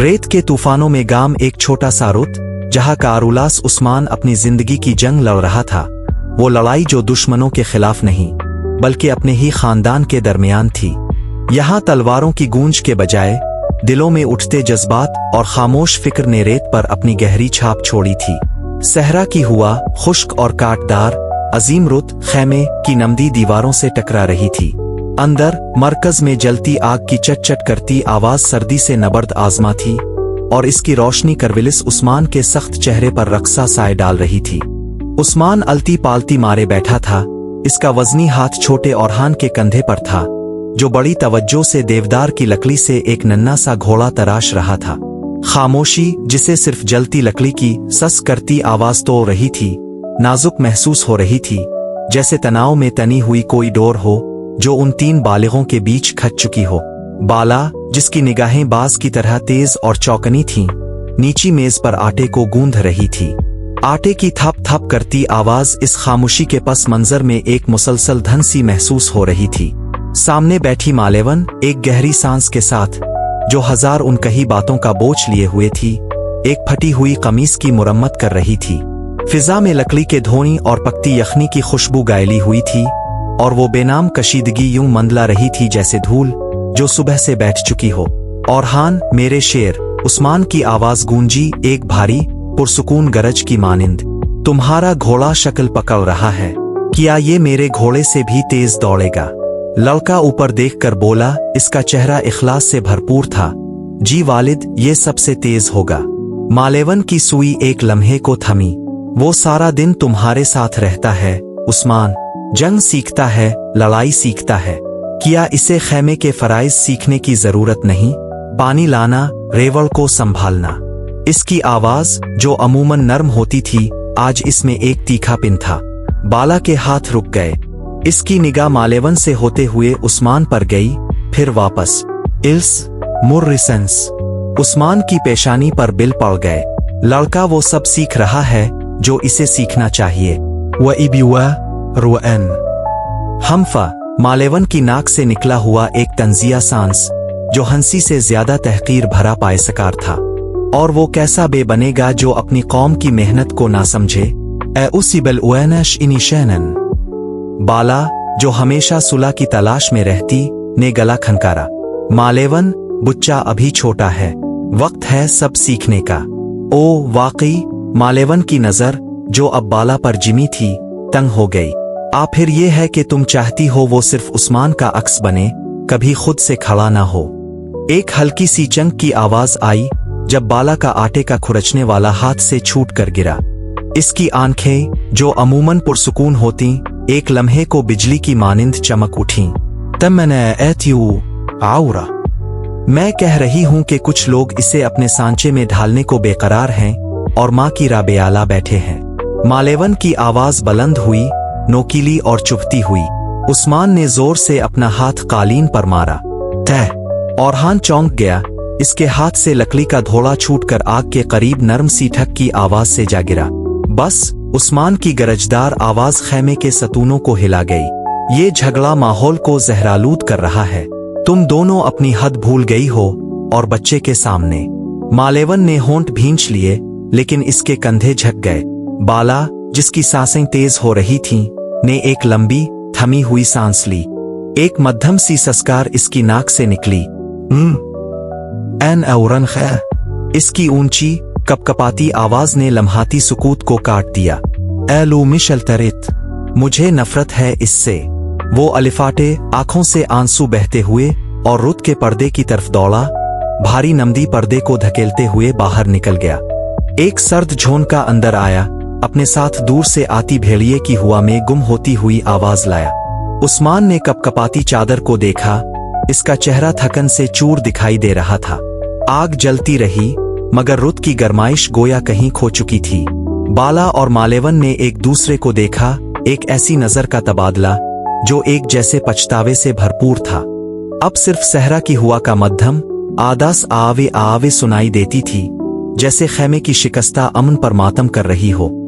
रेत के तूफानों में गाम एक छोटा सा रुत, जहां कारुलास उस्मान अपनी जिंदगी की जंग लड़ रहा था। वो लड़ाई जो दुश्मनों के खिलाफ नहीं बल्कि अपने ही खानदान के दरमियान थी। यहाँ तलवारों की गूंज के बजाय दिलों में उठते जज्बात और खामोश फिक्र ने रेत पर अपनी गहरी छाप छोड़ी थी। सहरा की हुआ खुश्क और काटदार अजीम रुत खैमे की नमदी दीवारों से टकरा रही थी। अंदर मरकज में जलती आग की चट-चट करती आवाज सर्दी से नबर्द आजमा थी और इसकी रोशनी करविलिस उस्मान के सख्त चेहरे पर रक्सा साए डाल रही थी। उस्मान अलती पालती मारे बैठा था। इसका वजनी हाथ छोटे औरहान के कंधे पर था, जो बड़ी तवज्जो से देवदार की लकड़ी से एक नन्हा सा घोड़ा तराश रहा था। खामोशी जिसे सिर्फ जलती लकड़ी की सस करती आवाज तो रही थी, नाजुक महसूस हो रही थी, जैसे तनाव में तनी हुई कोई डोर हो जो उन तीन बालिगों के बीच खच चुकी हो। बाला, जिसकी निगाहें बाज की तरह तेज और चौकनी थीं, नीची मेज पर आटे को गूंध रही थी। आटे की थप थप करती आवाज इस खामोशी के पस मंजर में एक मुसलसल धन सी महसूस हो रही थी। सामने बैठी मालेवन एक गहरी सांस के साथ, जो हजार उनकही बातों का बोझ लिए हुए थी, एक फटी हुई कमीज की मुरम्मत कर रही थी। फिजा में लकड़ी के धोनी और पकती यखनी की खुशबू गायली हुई थी और वो बेनाम कशीदगी यूं मंडला रही थी जैसे धूल जो सुबह से बैठ चुकी हो। औरहान, मेरे शेर, उस्मान की आवाज गूंजी एक भारी पुरसुकून गरज की मानिंद। तुम्हारा घोड़ा शक्ल पकड़ रहा है, क्या ये मेरे घोड़े से भी तेज दौड़ेगा? लड़का ऊपर देखकर बोला, इसका चेहरा इखलास से भरपूर था। जी वालिद, ये सबसे तेज होगा। मालेवन की सुई एक लम्हे को थमी। वो सारा दिन तुम्हारे साथ रहता है उस्मान, जंग सीखता है, लड़ाई सीखता है। क्या इसे खैमे के फराइज सीखने की जरूरत नहीं? पानी लाना, रेवड़ को संभालना। इसकी आवाज जो अमूमन नर्म होती थी, आज इसमें एक तीखापन था। बाला के हाथ रुक गए। इसकी निगाह मालेवन से होते हुए उस्मान पर गई, फिर वापस। इल्स मुर्रिसेंस। उस्मान की पेशानी पर बिल पड़ गए। लड़का वो सब सीख रहा है जो इसे सीखना चाहिए। व इबिवा रुएन हमफा। मालेवन की नाक से निकला हुआ एक तंजिया सांस, जो हंसी से ज्यादा तहकीर भरा पायसकार था। और वो कैसा बे बनेगा जो अपनी कौम की मेहनत को ना समझे। ए उसिबल उएनश इनिशैनन। बाला, जो हमेशा सुलह की तलाश में रहती, ने गला खनकारा। मालेवन, बुच्चा अभी छोटा है, वक्त है सब सीखने का। ओ वाकई। मालेवन की नजर, जो अब बाला पर जिमी थी, तंग हो गई। फिर ये है कि तुम चाहती हो वो सिर्फ उस्मान का अक्स बने, कभी खुद से खड़ा ना हो। एक हल्की सी चंक की आवाज आई जब बाला का आटे का खुरचने वाला हाथ से छूट कर गिरा। इसकी आंखें, जो अमूमन पुरसुकून होती, एक लम्हे को बिजली की मानिंद चमक उठीं। तमन्ना एत्यू आउरा। मैं कह रही हूं कि कुछ लोग इसे अपने सांचे में ढालने को बेकरार हैं और मां की राबेआला बैठे हैं। मालेवन की आवाज बुलंद हुई, नोकीली और चुभती हुई। उस्मान ने जोर से अपना हाथ कालीन पर मारा। तह। औरहान चौंक गया। इसके हाथ से लकड़ी का धोड़ा छूटकर आग के करीब नरम सी ठक की आवाज से जा गिरा। बस। उस्मान की गरजदार आवाज खैमे के सतूनों को हिला गई। ये झगड़ा माहौल को जहरालूद कर रहा है। तुम दोनों अपनी हद भूल गई हो और बच्चे के सामने। मालेवन ने होंठ भींच लिए, लेकिन इसके कंधे झक गए। बाला, जिसकी सांसें तेज हो रही थीं, ने एक लंबी थमी हुई सांस ली। एक मध्यम सी सस्कार इसकी नाक से निकली। एन औरन खैर। इसकी ऊंची कपकपाती आवाज ने लम्हाती सुकूत को काट दिया। एलू मिशल तरित। मुझे नफरत है इससे। वो अलिफाटे आंखों से आंसू बहते हुए और रुत के पर्दे की तरफ दौड़ा, भारी नमदी पर्दे को धकेलते हुए बाहर निकल गया। एक सर्द झोंका अंदर आया, अपने साथ दूर से आती भेड़िए की हुआ में गुम होती हुई आवाज लाया। उस्मान ने कपकपाती चादर को देखा। इसका चेहरा थकन से चूर दिखाई दे रहा था। आग जलती रही, मगर रुत की गरमाइश गोया कहीं खो चुकी थी। बाला और मालेवन ने एक दूसरे को देखा, एक ऐसी नजर का तबादला जो एक जैसे पछतावे से भरपूर था। अब सिर्फ सहरा की हुआ का मध्यम आदास आवे आवे सुनाई देती थी, जैसे खैमे की शिकस्ता अमन पर मातम कर रही हो।